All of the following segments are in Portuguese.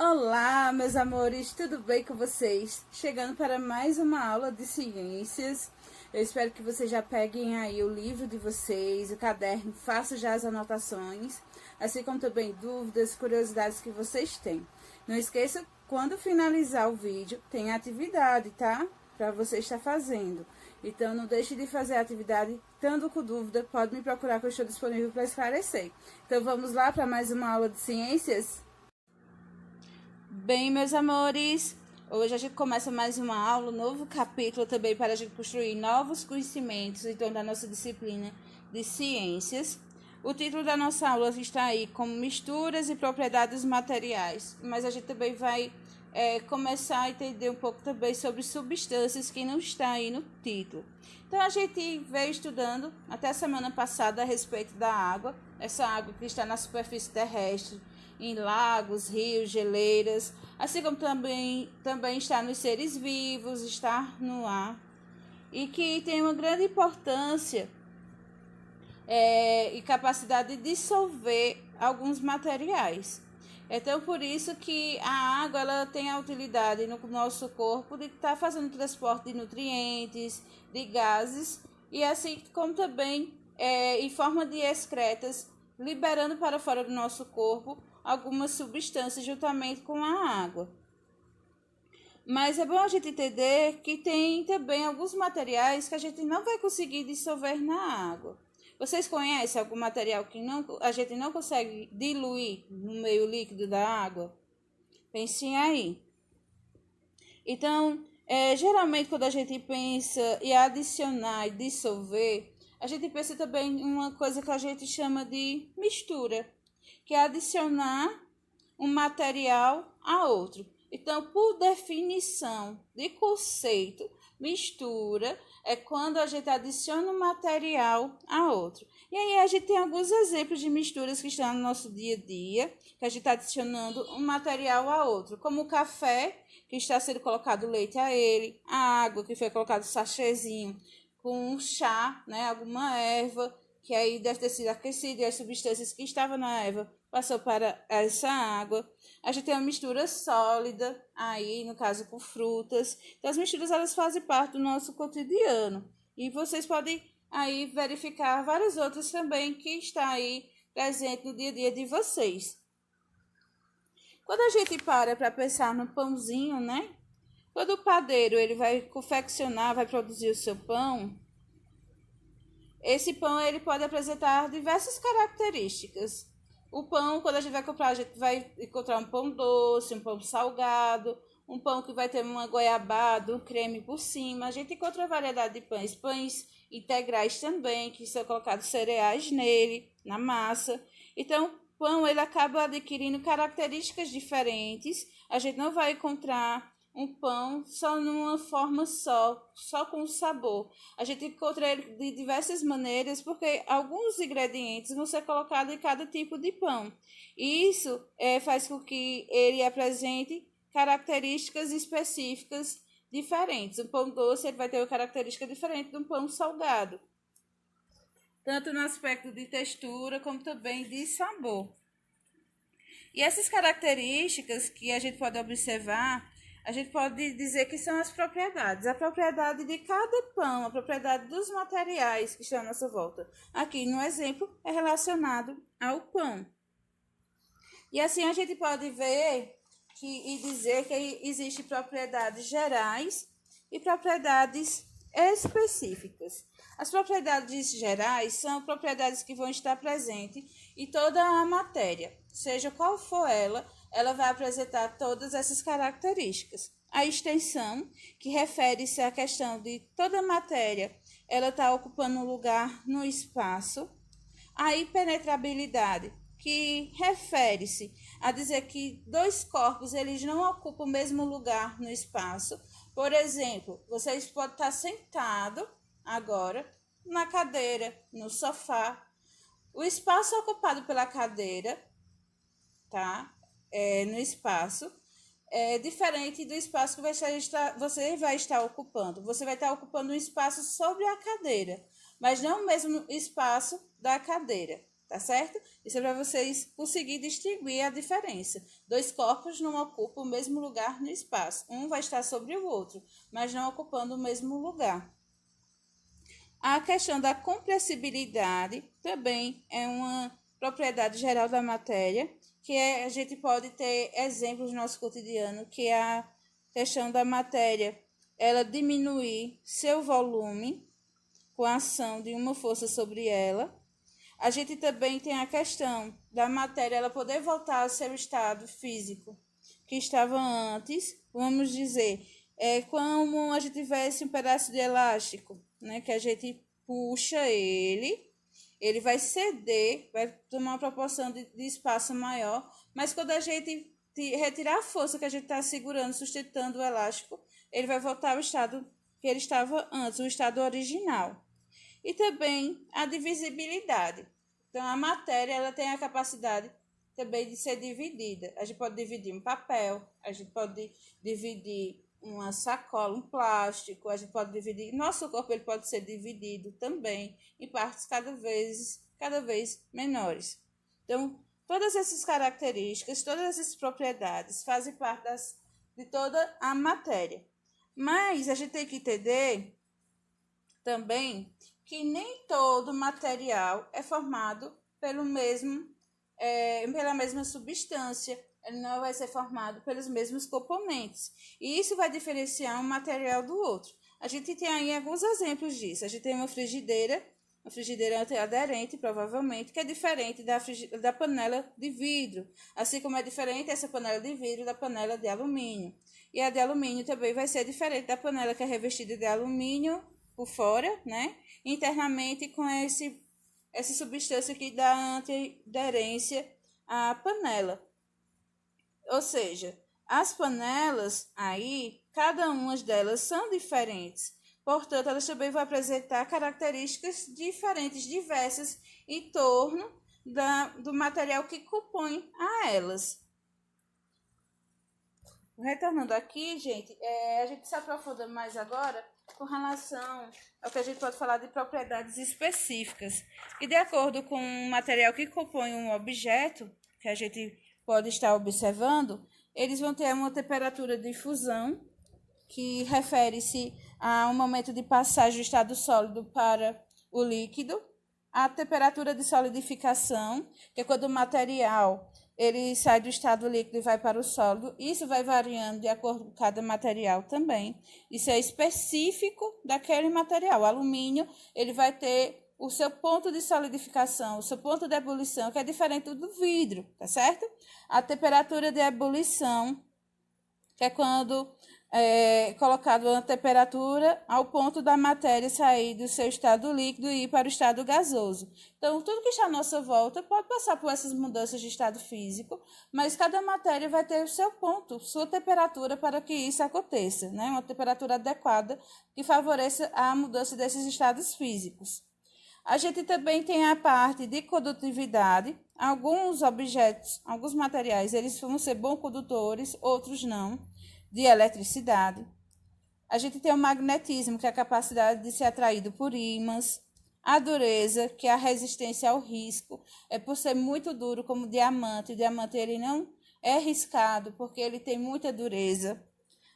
Olá, meus amores, tudo bem com vocês? Chegando para mais uma aula de ciências. Eu espero que vocês já peguem aí o livro de vocês, o caderno, façam já as anotações, assim como também dúvidas, curiosidades que vocês têm. Não esqueça, quando finalizar o vídeo, tem atividade, tá? Para você estar fazendo. Então, não deixe de fazer a atividade. Estando com dúvida, pode me procurar que eu estou disponível para esclarecer. Então, vamos lá para mais uma aula de ciências? Bem, meus amores, hoje a gente começa mais uma aula, um novo capítulo também para a gente construir novos conhecimentos em torno da nossa disciplina de ciências. O título da nossa aula está aí como misturas e propriedades materiais, mas a gente também vai começar a entender um pouco também sobre substâncias que não está aí no título. Então, a gente veio estudando até a semana passada a respeito da água, essa água que está na superfície terrestre, em lagos, rios, geleiras, assim como também está nos seres vivos, está no ar, e que tem uma grande importância e capacidade de dissolver alguns materiais. Então, por isso que a água ela tem a utilidade no nosso corpo de estar fazendo transporte de nutrientes, de gases, e assim como também em forma de excretas, liberando para fora do nosso corpo algumas substâncias juntamente com a água. Mas é bom a gente entender que tem também alguns materiais que a gente não vai conseguir dissolver na água. Vocês conhecem algum material que a gente não consegue diluir no meio líquido da água? Pensem aí. Então, geralmente quando a gente pensa em adicionar e dissolver, a gente pensa também em uma coisa que a gente chama de mistura, que é adicionar um material a outro. Então, por definição de conceito, mistura é quando a gente adiciona um material a outro. E aí a gente tem alguns exemplos de misturas que estão no nosso dia a dia, que a gente está adicionando um material a outro, como o café, que está sendo colocado leite a ele, a água, que foi colocado sachêzinho com um chá, né, alguma erva, que aí deve ter sido aquecido e as substâncias que estavam na erva passou para essa água. A gente tem uma mistura sólida aí, no caso com frutas. Então, as misturas elas fazem parte do nosso cotidiano. E vocês podem aí verificar várias outras também que está aí presente no dia a dia de vocês. Quando a gente para pensar no pãozinho, né? Quando o padeiro ele vai confeccionar, vai produzir o seu pão, esse pão ele pode apresentar diversas características. O pão, quando a gente vai comprar, a gente vai encontrar um pão doce, um pão salgado, um pão que vai ter uma goiabada, um creme por cima. A gente encontra uma variedade de pães, pães integrais também, que são colocados cereais nele, na massa. Então, o pão ele acaba adquirindo características diferentes. A gente não vai encontrar um pão só numa forma só com sabor. A gente encontra ele de diversas maneiras, porque alguns ingredientes vão ser colocados em cada tipo de pão. E isso faz com que ele apresente características específicas diferentes. Um pão doce ele vai ter uma característica diferente de um pão salgado, tanto no aspecto de textura como também de sabor. E essas características que a gente pode observar, a gente pode dizer que são as propriedades. A propriedade de cada pão, a propriedade dos materiais que estão à nossa volta. Aqui no exemplo é relacionado ao pão. E assim a gente pode ver e dizer que existem propriedades gerais e propriedades específicas. As propriedades gerais são propriedades que vão estar presentes em toda a matéria, seja qual for ela vai apresentar todas essas características. A extensão, que refere-se à questão de toda a matéria, ela está ocupando um lugar no espaço. A impenetrabilidade, que refere-se a dizer que dois corpos eles não ocupam o mesmo lugar no espaço. Por exemplo, vocês podem estar sentados agora na cadeira, no sofá. O espaço ocupado pela cadeira, tá? No espaço, é diferente do espaço que você vai estar ocupando. Você vai estar ocupando um espaço sobre a cadeira, mas não o mesmo espaço da cadeira. tá certo? Isso é para vocês conseguirem distinguir a diferença. Dois corpos não ocupam o mesmo lugar no espaço. Um vai estar sobre o outro, mas não ocupando o mesmo lugar. A questão da compressibilidade também é uma propriedade geral da matéria, que a gente pode ter exemplos no nosso cotidiano, que é a questão da matéria, ela diminuir seu volume com a ação de uma força sobre ela. A gente também tem a questão da matéria ela poder voltar ao seu estado físico que estava antes, vamos dizer, como a gente tivesse um pedaço de elástico, né, que a gente puxa ele vai ceder, vai tomar uma proporção de espaço maior, mas quando a gente retirar a força que a gente está segurando, sustentando o elástico, ele vai voltar ao estado que ele estava antes, o estado original. E também a divisibilidade. Então, a matéria ela tem a capacidade também de ser dividida. A gente pode dividir um papel, a gente pode dividir uma sacola, um plástico, a gente pode dividir. Nosso corpo ele pode ser dividido também em partes cada vez menores. Então, todas essas características, todas essas propriedades fazem parte de toda a matéria. Mas a gente tem que entender também que nem todo material é formado pela mesma substância, ele não vai ser formado pelos mesmos componentes. E isso vai diferenciar um material do outro. A gente tem aí alguns exemplos disso. A gente tem uma frigideira antiaderente, provavelmente, que é diferente da panela de vidro. Assim como é diferente essa panela de vidro da panela de alumínio. E a de alumínio também vai ser diferente da panela que é revestida de alumínio por fora, né? Internamente com essa substância que dá antiaderência à panela. Ou seja, as panelas aí, cada uma delas são diferentes. Portanto, elas também vão apresentar características diferentes, diversas, em torno do material que compõe a elas. Retornando aqui, gente, a gente se aprofunda mais agora com relação ao que a gente pode falar de propriedades específicas. E de acordo com o material que compõe um objeto, que a gente pode estar observando, eles vão ter uma temperatura de fusão, que refere-se a um momento de passagem do estado sólido para o líquido, a temperatura de solidificação, que é quando o material ele sai do estado líquido e vai para o sólido. Isso vai variando de acordo com cada material também. Isso é específico daquele material. O alumínio ele vai ter o seu ponto de solidificação, o seu ponto de ebulição, que é diferente do vidro, tá certo? A temperatura de ebulição, que é quando colocado uma temperatura ao ponto da matéria sair do seu estado líquido e ir para o estado gasoso. Então, tudo que está à nossa volta pode passar por essas mudanças de estado físico, mas cada matéria vai ter o seu ponto, sua temperatura para que isso aconteça, né? Uma temperatura adequada que favoreça a mudança desses estados físicos. A gente também tem a parte de condutividade. Alguns objetos, alguns materiais, eles vão ser bons condutores, outros não. De eletricidade. A gente tem o magnetismo, que é a capacidade de ser atraído por ímãs. A dureza, que é a resistência ao risco. É por ser muito duro como o diamante. O diamante ele não é riscado porque ele tem muita dureza.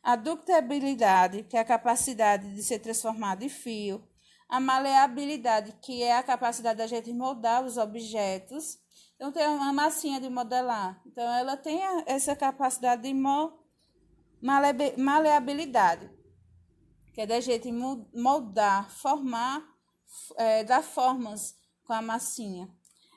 A ductilidade, que é a capacidade de ser transformado em fio. A maleabilidade, que é a capacidade da gente moldar os objetos. Então, tem uma massinha de modelar. Então, ela tem essa capacidade de maleabilidade, que é da gente moldar, formar, dar formas com a massinha.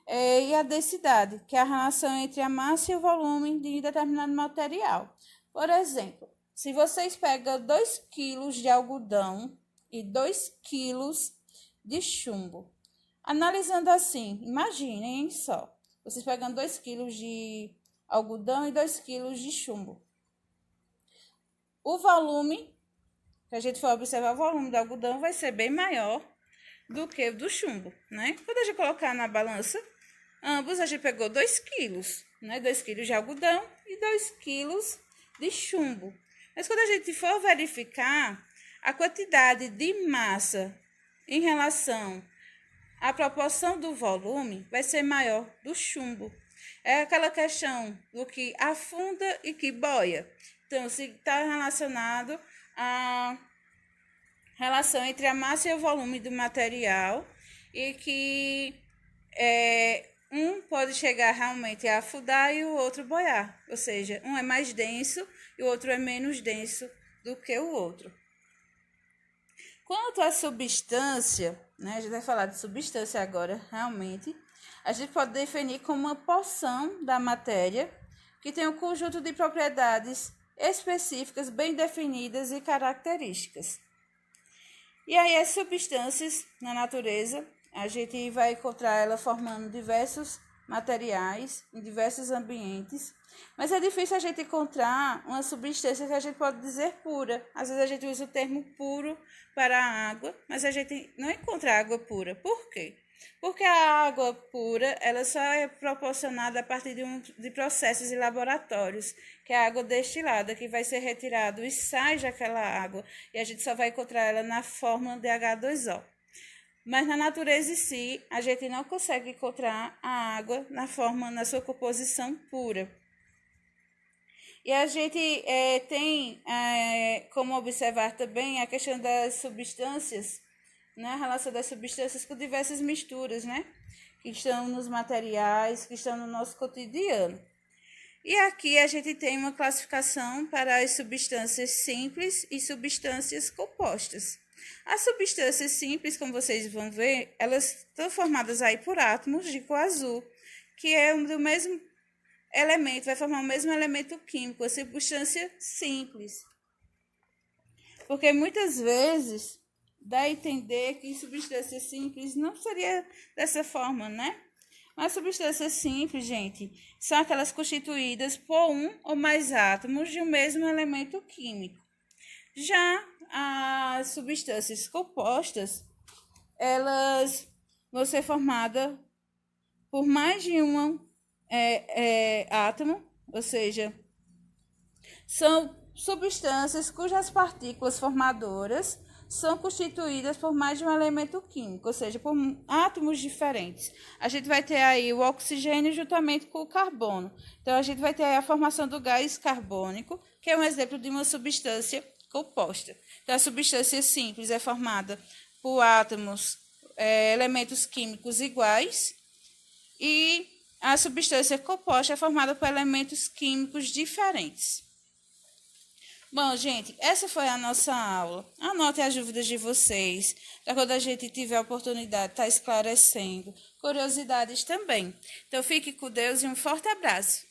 E a densidade, que é a relação entre a massa e o volume de determinado material. Por exemplo, se vocês pegam 2 kg de algodão e 2 kg de chumbo, analisando assim, imaginem só, vocês pegam 2 kg de algodão e 2 kg de chumbo. O volume, se a gente for observar, o volume do algodão vai ser bem maior do que o do chumbo, né? Quando a gente colocar na balança, ambos a gente pegou 2 quilos, né? 2 quilos de algodão e 2 quilos de chumbo. Mas quando a gente for verificar a quantidade de massa em relação a proporção do volume vai ser maior do chumbo. É aquela questão do que afunda e que boia. Então, se está relacionado à relação entre a massa e o volume do material e que um pode chegar realmente a afundar e o outro boiar. Ou seja, um é mais denso e o outro é menos denso do que o outro. Quanto à substância, né, a gente vai falar de substância agora, realmente, a gente pode definir como uma porção da matéria que tem um conjunto de propriedades específicas, bem definidas e características. E aí as substâncias na natureza, a gente vai encontrar ela formando diversos materiais em diversos ambientes, mas é difícil a gente encontrar uma substância que a gente pode dizer pura. Às vezes a gente usa o termo puro para a água, mas a gente não encontra água pura. Por quê? Porque a água pura, ela só é proporcionada a partir de processos em laboratórios, que é a água destilada, que vai ser retirado os sais daquela água, e a gente só vai encontrar ela na forma de H2O. Mas na natureza em si, a gente não consegue encontrar a água na sua composição pura. E a gente tem como observar também a questão das substâncias, né, a relação das substâncias com diversas misturas, né, que estão nos materiais, que estão no nosso cotidiano. E aqui a gente tem uma classificação para as substâncias simples e substâncias compostas. As substâncias simples, como vocês vão ver, elas estão formadas aí por átomos de cor azul, que é do mesmo elemento, vai formar o mesmo elemento químico, a substância simples. Porque muitas vezes dá a entender que substâncias simples não seria dessa forma, né? Mas substâncias simples, gente, são aquelas constituídas por um ou mais átomos de um mesmo elemento químico. Já as substâncias compostas, elas vão ser formadas por mais de um átomo, ou seja, são substâncias cujas partículas formadoras são constituídas por mais de um elemento químico, ou seja, por átomos diferentes. A gente vai ter aí o oxigênio juntamente com o carbono. Então, a gente vai ter aí a formação do gás carbônico, que é um exemplo de uma substância composta. Então, a substância simples é formada por átomos, elementos químicos iguais, e a substância composta é formada por elementos químicos diferentes. Bom, gente, essa foi a nossa aula. Anotem as dúvidas de vocês, para quando a gente tiver a oportunidade de estar esclarecendo. Curiosidades também. Então, fique com Deus e um forte abraço.